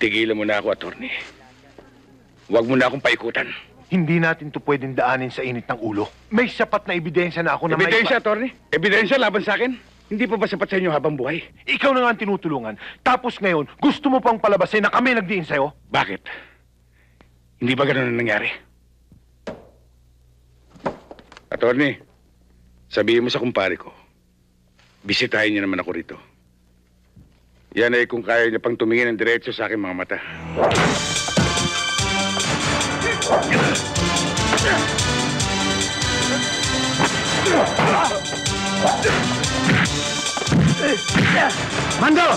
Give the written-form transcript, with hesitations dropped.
Tigilan mo na ako, attorney. Huwag mo na akong paikutan. Hindi natin to pwedeng daanin sa init ng ulo. May sapat na ebidensya na ako na Ebidensya, attorney? Ebidensya laban sa akin? Hindi pa ba sapat sa inyo habang buhay? Ikaw na nga ang tinutulungan. Tapos ngayon, gusto mo pang palabasin na kami nagdiin sa'yo? Bakit? Hindi ba ganun ang nangyari? Attorney, sabihin mo sa kumpare ko, bisitahin niya naman ako rito. Yan ay kung kaya niya pang tumingin ng diretso sa aking mga mata. Mando!